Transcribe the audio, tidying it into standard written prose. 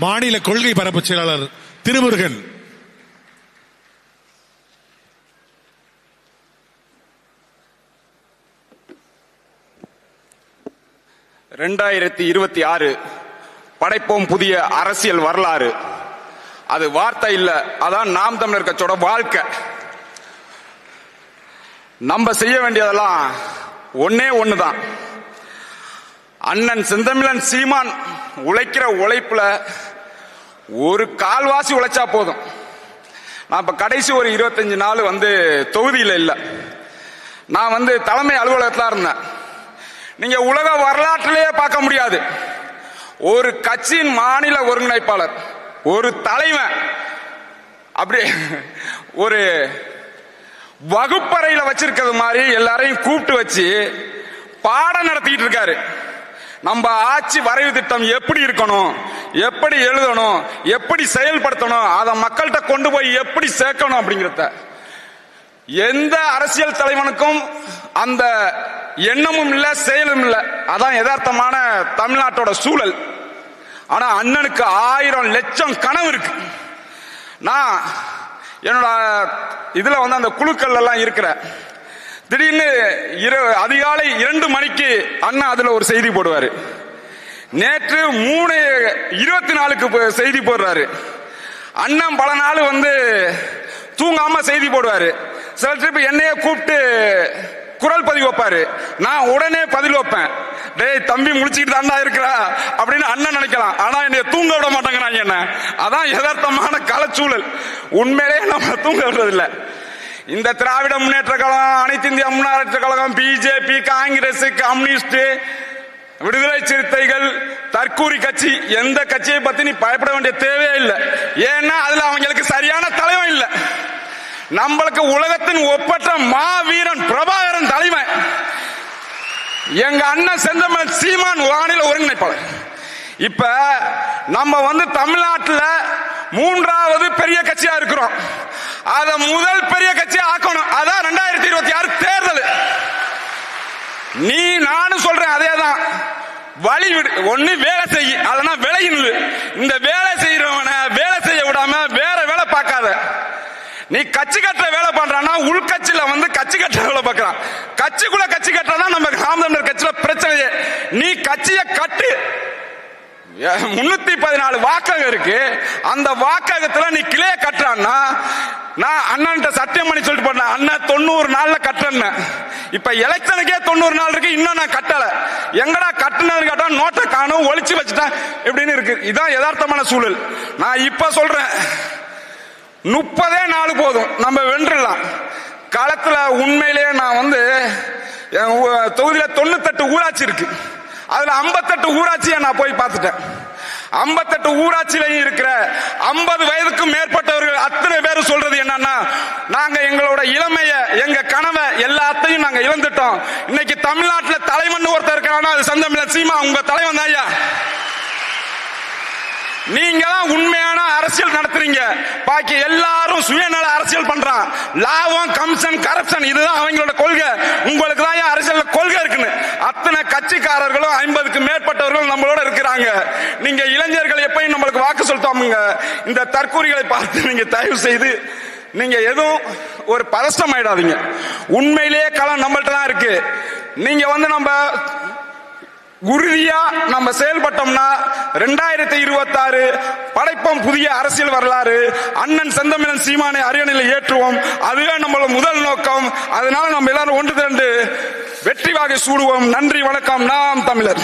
மாநில கொள்கை பரப்பு செயலாளர் திருமுருகன். படைப்போம் புதிய அரசியல் வரலாறு. அது வார்த்தை இல்ல, அதான் நாம் தமிழர் கட்சியோட வாழ்க்கை. நம்ம செய்ய வேண்டியதெல்லாம் ஒன்னே ஒண்ணுதான். அண்ணன் செந்தமிழன் சீமான் உழைக்கிற உழைப்புல ஒரு கால்வாசி உழைச்சா போதும். நான் இப்ப கடைசி ஒரு 25 நாள் தொகுதியில் இல்ல, நான் தலைமை அலுவலகத்தில் இருந்தேன். நீங்க உலக வரலாற்றிலேயே பார்க்க முடியாது, ஒரு கட்சியின் மாநில ஒருங்கிணைப்பாளர், ஒரு தலைவன் அப்படி ஒரு வகுப்பறையில வச்சிருக்கிறது மாதிரி எல்லாரையும் கூப்பிட்டு வச்சு பாடம் நடத்திட்டு இருக்காரு. நம்ம ஆட்சி வரைவு திட்டம் எப்படி இருக்கணும், எப்படி எழுதணும், எப்படி செயல்படுத்தணும், அதை மக்கள்கிட்ட கொண்டு போய் எப்படி சேர்க்கணும் அப்படிங்கிறத எந்த அரசியல் தலைவனுக்கும் அந்த எண்ணமும் இல்ல, செயலும் இல்ல. அதான் யதார்த்தமான தமிழ்நாட்டோட சூழல். ஆனா அண்ணனுக்கு 1000 லட்சம் கனவு இருக்கு. நான் என்னோட இதுல அந்த குழுக்கள் எல்லாம் இருக்கிற, திடீர்னு அதிகாலை 2 மணிக்கு அண்ணா அதுல ஒரு செய்தி போடுவாரு. நேற்று 3:24க்கு செய்தி போடுறாரு. அண்ணன் பல நாள் தூங்காம செய்தி போடுவாரு. சில ட்ரிப் என்னையே கூப்பிட்டு குரல் பதிவு வைப்பாரு. நான் உடனே பதில் வைப்பேன். டேய் தம்பி முடிச்சுக்கிட்டு தாண்டா இருக்கிறா அப்படின்னு அண்ணன் நினைக்கலாம். ஆனா என்னைய தூங்க விட மாட்டேங்கிறாங்க. என்ன அதான் யதார்த்தமான களச்சூழல். உண்மையிலேயே நம்ம தூங்க விடுறதில்லை. இந்த திராவிட முன்னேற்ற கழகம், அனைத்து இந்திய முன்னேற்ற கழகம், பிஜேபி, காங்கிரஸ், கம்யூனிஸ்ட், விடுதலை சிறுத்தைகள், தற்கூரி கட்சி, எந்த கட்சியை பத்தி நீ பயப்பட வேண்டிய தேவையே இல்லை. ஏன்னா அதுல அவங்களுக்கு சரியான தலைவன் இல்லை. நம்மளுக்கு உலகத்தின் ஒப்பற்ற மாவீரன் பிரபாகரன் தலைவன். எங்க அண்ணன் செந்தமிழன் சீமான் மாநில ஒருங்கிணைப்பாளர். இப்ப நம்ம தமிழ்நாட்டில் 3வது பெரிய கட்சியா இருக்கிறோம். அத முதல் பெரிய கட்சியா ஆக்கணும். அதான் 2026 தேர்தல். நீ நானும் சொல்றேன் அதேதான். வழி விடு, ஒண்ணு வேலை செய்ய, அதெல்லாம் விலகி நில்லு. இந்த வேலை செய்யறவன வேலை செய்ய விடாம வேற வேலை பார்க்காத. நீ கட்சி கட்டுற வேலை பண்றான்னா உள்கட்சியில கட்சி கட்டுற வேலை பார்க்கறான். கட்சிக்குள்ள கட்சி கட்டுறதான் நம்ம நாம் தமிழர் கட்சியில பிரச்சனையே. நீ கட்சியை கட்டு. 314 வாக்ககம் இருக்கு. அந்த வாக்ககத்துல நீ கிளைய கட்டுறான்னா, நான் அண்ணன் சத்தியம் பண்ணி சொல்லிட்டு போனேன், அண்ணன் 90 நாள்ல கட்டுறேன். இப்ப எலெக்ஷனுக்கே 90 நாள் இருக்கு, இன்னும் நான் கட்டல. எங்கடா கட்டுனு கேட்டா நோட்டை காணும், ஒளிச்சு வச்சுட்டேன் இப்படின்னு இருக்கு. இதான் யதார்த்தமான சூழல். நான் இப்ப சொல்றேன், 30 நாள் போதும், நம்ம வென்றலாம். களத்துல உண்மையிலேயே நான் தொகுதியில 98 ஊராட்சி இருக்கு. அதுல 58 ஊராட்சியை நான் போய் பார்த்துட்டேன். 58 ஊராட்சியிலையும் இருக்கிற 50 வயதுக்கும் மேற்பட்டவர்கள் அத்தனை பேரும் சொல்றது என்னன்னா, நாங்க எங்களோட இளமைய, எங்க கனவை எல்லாத்தையும் நாங்க இழந்துட்டோம். இன்னைக்கு தமிழ்நாட்டில் தலைவன் ஒருத்தர் இருக்கிறானா, அது செந்தமிழன் சீமா, உங்க தலைவன் தான் ஐயா. நீங்க தான் உண்மையான அரசியல் நடத்துறீங்க. பாக்கி எல்லாரும் சுயநல அரசியல் பண்றான். லாபம், கமிஷன், கரப்ஷன், இதுதான் அவங்களோட கொள்கை. உங்களுக்கு தான் அரசியல் கொள்கை இருக்குன்னு. அத்தனை கட்சிக்காரர்களும் 50க்கு மேற்பட்டவர்கள் நம்மளோட இருக்கிறாங்க. நீங்க இளைஞர்கள் எப்பயும் நம்மளுக்கு வாக்கு செலுத்தாமுங்க. இந்த தற்கூரிகளை பார்த்து நீங்க தயவு செய்து நீங்க எதுவும் ஒரு பதஷ்டம் ஆயிடாதீங்க. உண்மையிலேயே களம் நம்மள்ட்ட தான் இருக்கு. நீங்க நம்ம உறுதியா நம்ம செயல்பட்டோம்னா 2026 படைப்போம் புதிய அரசியல் வரலாறு. அண்ணன் செந்தமிழன் சீமானை அரியணையில் ஏற்றுவோம். அதுவே நம்மளோட முதல் நோக்கம். அதனால நம்ம எல்லாரும் ஒன்று திரண்டு வெற்றி வாகை சூடுவோம். நன்றி, வணக்கம். நாம் தமிழர்.